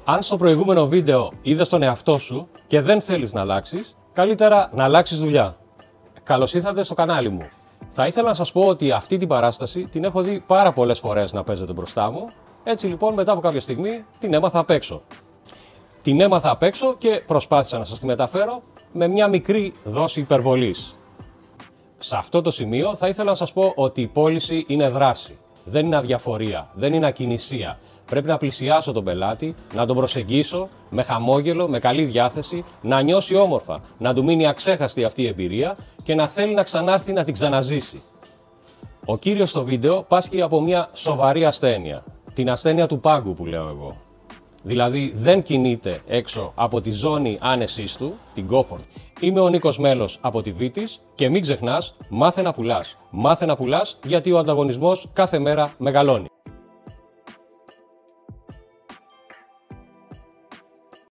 Αν στο προηγούμενο βίντεο είδες τον εαυτό σου και δεν θέλεις να αλλάξεις, καλύτερα να αλλάξεις δουλειά. Καλώς ήρθατε στο κανάλι μου. Θα ήθελα να σας πω ότι αυτή την παράσταση την έχω δει πάρα πολλές φορές να παίζεται μπροστά μου. Έτσι λοιπόν, μετά από κάποια στιγμή την έμαθα απ' έξω. Την έμαθα απ' έξω και προσπάθησα να σας τη μεταφέρω με μια μικρή δόση υπερβολής. Σε αυτό το σημείο θα ήθελα να σας πω ότι η πώληση είναι δράση. Δεν είναι αδιαφορία, δεν είναι ακινησία. Πρέπει να πλησιάσω τον πελάτη, να τον προσεγγίσω με χαμόγελο, με καλή διάθεση, να νιώσει όμορφα, να του μείνει αξέχαστη αυτή η εμπειρία και να θέλει να ξανάρθει να την ξαναζήσει. Ο κύριος στο βίντεο πάσχει από μια σοβαρή ασθένεια, την ασθένεια του πάγκου που λέω εγώ. Δηλαδή δεν κινείται έξω από τη ζώνη άνεσής του, την comfort. Είμαι ο Νίκος Μέλος από τη Βίτης και μην ξεχνάς, μάθε να πουλάς. Μάθε να πουλάς γιατί ο ανταγωνισμός κάθε μέρα μεγαλώνει.